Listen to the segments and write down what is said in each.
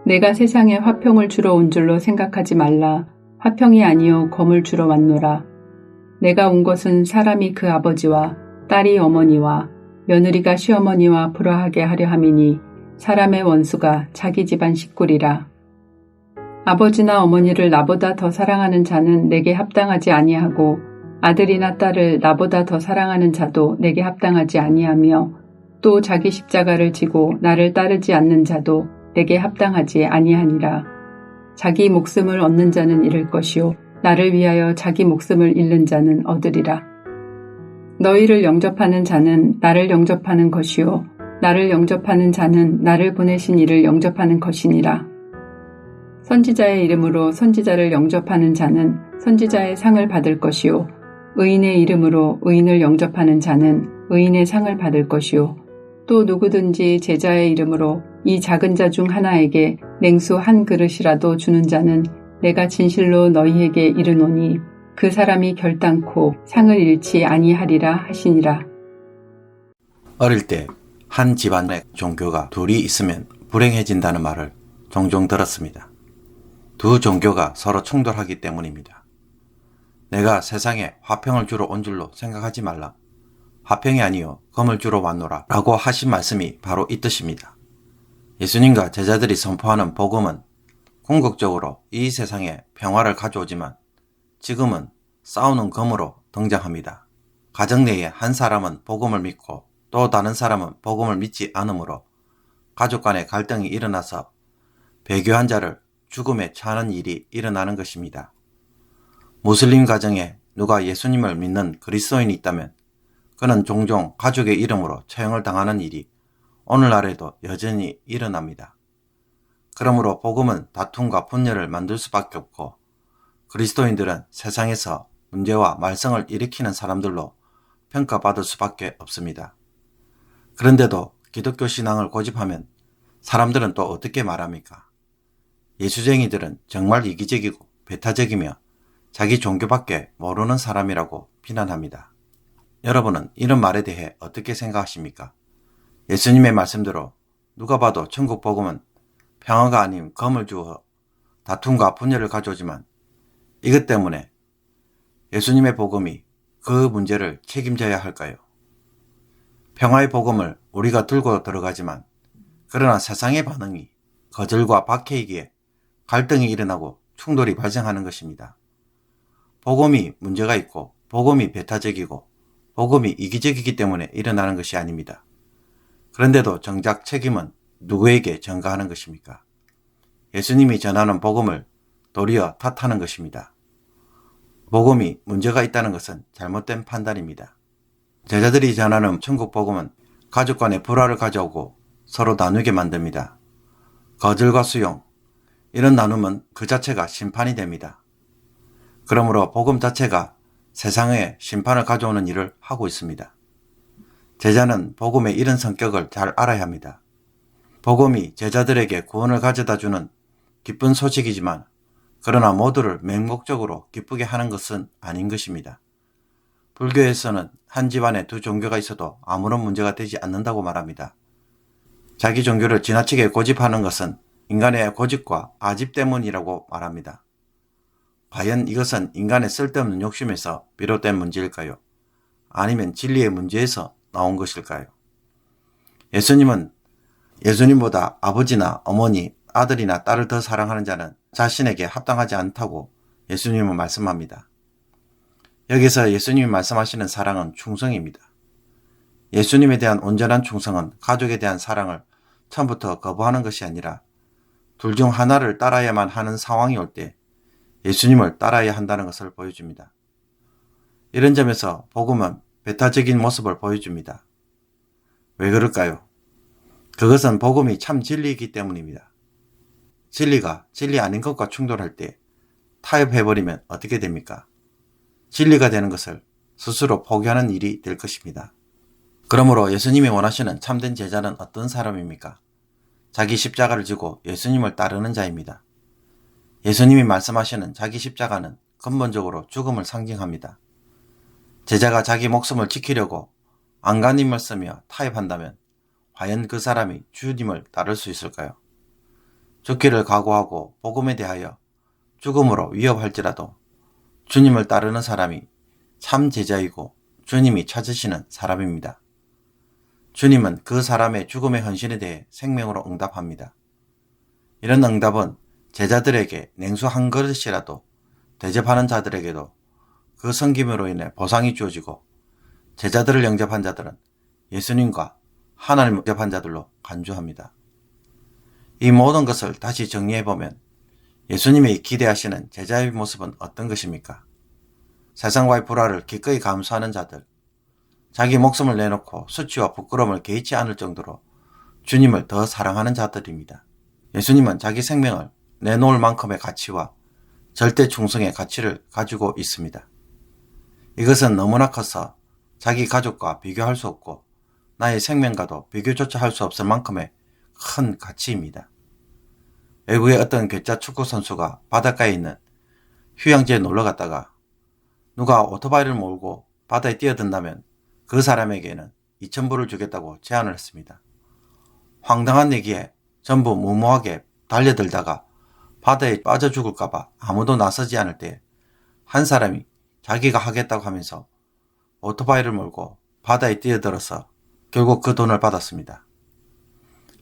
내가 세상에 화평을 주러 온 줄로 생각하지 말라. 화평이 아니요 검을 주러 왔노라. 내가 온 것은 사람이 그 아버지와 딸이 어머니와 며느리가 시어머니와 불화하게 하려 함이니 사람의 원수가 자기 집안 식구리라. 아버지나 어머니를 나보다 더 사랑하는 자는 내게 합당하지 아니하고 아들이나 딸을 나보다 더 사랑하는 자도 내게 합당하지 아니하며 또 자기 십자가를 지고 나를 따르지 않는 자도 내게 합당하지 아니하니라. 자기 목숨을 얻는 자는 잃을 것이요 나를 위하여 자기 목숨을 잃는 자는 얻으리라. 너희를 영접하는 자는 나를 영접하는 것이요 나를 영접하는 자는 나를 보내신 이를 영접하는 것이니라. 선지자의 이름으로 선지자를 영접하는 자는 선지자의 상을 받을 것이요 의인의 이름으로 의인을 영접하는 자는 의인의 상을 받을 것이요 또 누구든지 제자의 이름으로 이 작은 자 중 하나에게 냉수 한 그릇이라도 주는 자는 내가 진실로 너희에게 이르노니 그 사람이 결단코 상을 잃지 아니하리라 하시니라. 어릴 때 한 집안에 종교가 둘이 있으면 불행해진다는 말을 종종 들었습니다. 두 종교가 서로 충돌하기 때문입니다. 내가 세상에 화평을 주러 온 줄로 생각하지 말라. 화평이 아니요 검을 주러 왔노라 라고 하신 말씀이 바로 이 뜻입니다. 예수님과 제자들이 선포하는 복음은 궁극적으로 이 세상에 평화를 가져오지만 지금은 싸우는 검으로 등장합니다. 가정 내에 한 사람은 복음을 믿고 또 다른 사람은 복음을 믿지 않으므로 가족 간의 갈등이 일어나서 배교한 자를 죽음에 처하는 일이 일어나는 것입니다. 무슬림 가정에 누가 예수님을 믿는 그리스도인이 있다면 그는 종종 가족의 이름으로 처형을 당하는 일이 오늘날에도 여전히 일어납니다. 그러므로 복음은 다툼과 분열을 만들 수밖에 없고 그리스도인들은 세상에서 문제와 말썽을 일으키는 사람들로 평가받을 수밖에 없습니다. 그런데도 기독교 신앙을 고집하면 사람들은 또 어떻게 말합니까? 예수쟁이들은 정말 이기적이고 배타적이며 자기 종교밖에 모르는 사람이라고 비난합니다. 여러분은 이런 말에 대해 어떻게 생각하십니까? 예수님의 말씀대로 누가 봐도 천국 복음은 평화가 아닌 검을 주어 다툼과 분열을 가져오지만 이것 때문에 예수님의 복음이 그 문제를 책임져야 할까요? 평화의 복음을 우리가 들고 들어가지만 그러나 세상의 반응이 거절과 박해이기에 갈등이 일어나고 충돌이 발생하는 것입니다. 복음이 문제가 있고 복음이 배타적이고 복음이 이기적이기 때문에 일어나는 것이 아닙니다. 그런데도 정작 책임은 누구에게 전가하는 것입니까? 예수님이 전하는 복음을 도리어 탓하는 것입니다. 복음이 문제가 있다는 것은 잘못된 판단입니다. 제자들이 전하는 천국 복음은 가족 간의 불화를 가져오고 서로 나누게 만듭니다. 거절과 수용, 이런 나눔은 그 자체가 심판이 됩니다. 그러므로 복음 자체가 세상에 심판을 가져오는 일을 하고 있습니다. 제자는 복음의 이런 성격을 잘 알아야 합니다. 복음이 제자들에게 구원을 가져다 주는 기쁜 소식이지만 그러나 모두를 맹목적으로 기쁘게 하는 것은 아닌 것입니다. 불교에서는 한 집안에 두 종교가 있어도 아무런 문제가 되지 않는다고 말합니다. 자기 종교를 지나치게 고집하는 것은 인간의 고집과 아집 때문이라고 말합니다. 과연 이것은 인간의 쓸데없는 욕심에서 비롯된 문제일까요? 아니면 진리의 문제에서 나온 것일까요? 예수님은 예수님보다 아버지나 어머니, 아들이나 딸을 더 사랑하는 자는 자신에게 합당하지 않다고 예수님은 말씀합니다. 여기서 예수님이 말씀하시는 사랑은 충성입니다. 예수님에 대한 온전한 충성은 가족에 대한 사랑을 처음부터 거부하는 것이 아니라 둘 중 하나를 따라야만 하는 상황이 올 때 예수님을 따라야 한다는 것을 보여줍니다. 이런 점에서 복음은 배타적인 모습을 보여줍니다. 왜 그럴까요? 그것은 복음이 참 진리이기 때문입니다. 진리가 진리 아닌 것과 충돌할 때 타협해버리면 어떻게 됩니까? 진리가 되는 것을 스스로 포기하는 일이 될 것입니다. 그러므로 예수님이 원하시는 참된 제자는 어떤 사람입니까? 자기 십자가를 지고 예수님을 따르는 자입니다. 예수님이 말씀하시는 자기 십자가는 근본적으로 죽음을 상징합니다. 제자가 자기 목숨을 지키려고 안간힘을 쓰며 타협한다면 과연 그 사람이 주님을 따를 수 있을까요? 죽기를 각오하고 복음에 대하여 죽음으로 위협할지라도 주님을 따르는 사람이 참 제자이고 주님이 찾으시는 사람입니다. 주님은 그 사람의 죽음의 헌신에 대해 생명으로 응답합니다. 이런 응답은 제자들에게 냉수 한 그릇이라도 대접하는 자들에게도 그 섬김으로 인해 보상이 주어지고, 제자들을 영접한 자들은 예수님과 하나님을 영접한 자들로 간주합니다. 이 모든 것을 다시 정리해보면 예수님이 기대하시는 제자의 모습은 어떤 것입니까? 세상과의 불화를 기꺼이 감수하는 자들, 자기 목숨을 내놓고 수치와 부끄러움을 개의치 않을 정도로 주님을 더 사랑하는 자들입니다. 예수님은 자기 생명을 내놓을 만큼의 가치와 절대 충성의 가치를 가지고 있습니다. 이것은 너무나 커서 자기 가족과 비교할 수 없고 나의 생명과도 비교조차 할 수 없을 만큼의 큰 가치입니다. 외국의 어떤 괴짜 축구 선수가 바닷가에 있는 휴양지에 놀러 갔다가 누가 오토바이를 몰고 바다에 뛰어든다면 그 사람에게는 2,000불을 주겠다고 제안을 했습니다. 황당한 얘기에 전부 무모하게 달려들다가 바다에 빠져 죽을까봐 아무도 나서지 않을 때 한 사람이 자기가 하겠다고 하면서 오토바이를 몰고 바다에 뛰어들어서 결국 그 돈을 받았습니다.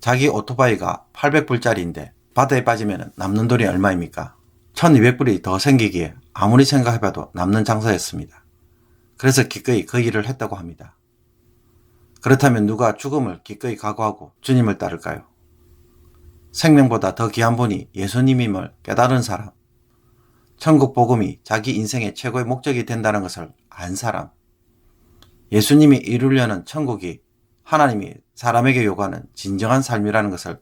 자기 오토바이가 800불짜리인데 바다에 빠지면 남는 돈이 얼마입니까? 1200불이 더 생기기에 아무리 생각해봐도 남는 장사였습니다. 그래서 기꺼이 그 일을 했다고 합니다. 그렇다면 누가 죽음을 기꺼이 각오하고 주님을 따를까요? 생명보다 더 귀한 분이 예수님임을 깨달은 사람, 천국 복음이 자기 인생의 최고의 목적이 된다는 것을 안 사람, 예수님이 이루려는 천국이 하나님이 사람에게 요구하는 진정한 삶이라는 것을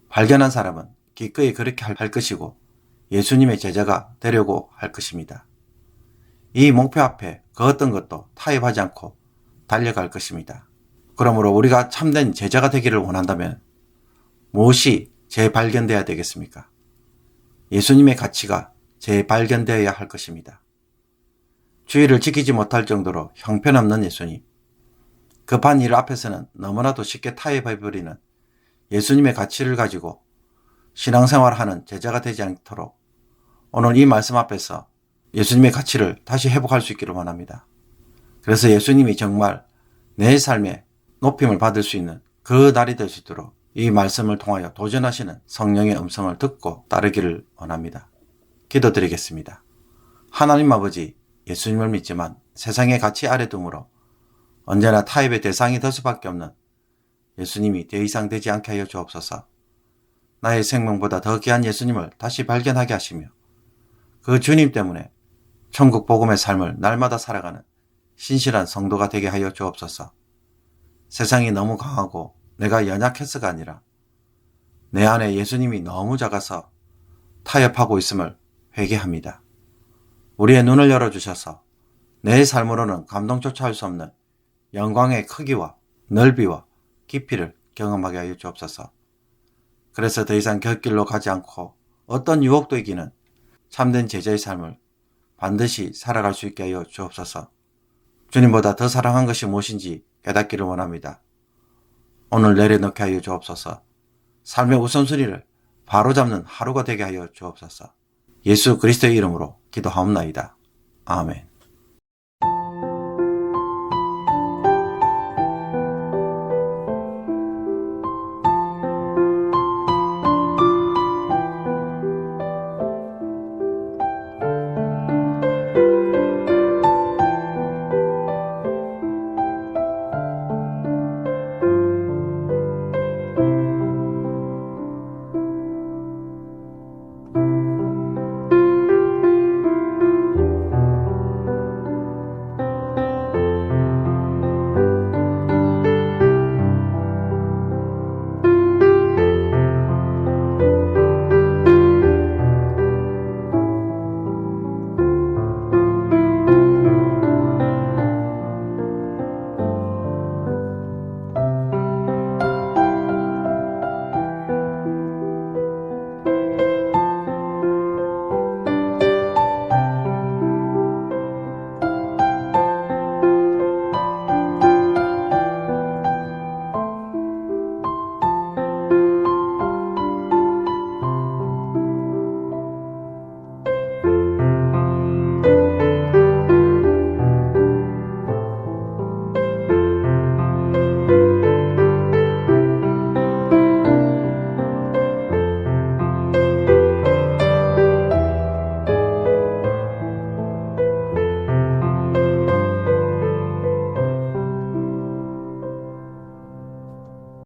발견한 사람은 기꺼이 그렇게 할 것이고 예수님의 제자가 되려고 할 것입니다. 이 목표 앞에 그 어떤 것도 타협하지 않고 달려갈 것입니다. 그러므로 우리가 참된 제자가 되기를 원한다면 무엇이 재발견되어야 되겠습니까? 예수님의 가치가 재발견되어야 할 것입니다. 주의를 지키지 못할 정도로 형편없는 예수님, 급한 일 앞에서는 너무나도 쉽게 타협해버리는 예수님의 가치를 가지고 신앙생활하는 제자가 되지 않도록 오늘 이 말씀 앞에서 예수님의 가치를 다시 회복할 수 있기를 원합니다. 그래서 예수님이 정말 내 삶에 높임을 받을 수 있는 그 날이 될 수 있도록 이 말씀을 통하여 도전하시는 성령의 음성을 듣고 따르기를 원합니다. 기도드리겠습니다. 하나님 아버지, 예수님을 믿지만 세상의 가치 아래 둠으로 언제나 타협의 대상이 될 수밖에 없는 예수님이 더 이상 되지 않게 하여 주옵소서. 나의 생명보다 더 귀한 예수님을 다시 발견하게 하시며 그 주님 때문에 천국 복음의 삶을 날마다 살아가는 신실한 성도가 되게 하여 주옵소서. 세상이 너무 강하고 내가 연약해서가 아니라 내 안에 예수님이 너무 작아서 타협하고 있음을 회개합니다. 우리의 눈을 열어주셔서 내 삶으로는 감동조차 할 수 없는 영광의 크기와 넓이와 깊이를 경험하게 하여 주옵소서. 그래서 더 이상 곁길로 가지 않고 어떤 유혹도 이기는 참된 제자의 삶을 반드시 살아갈 수 있게 하여 주옵소서. 주님보다 더 사랑한 것이 무엇인지 깨닫기를 원합니다. 오늘 내려놓게 하여 주옵소서. 삶의 우선순위를 바로잡는 하루가 되게 하여 주옵소서. 예수 그리스도의 이름으로 기도하옵나이다. 아멘.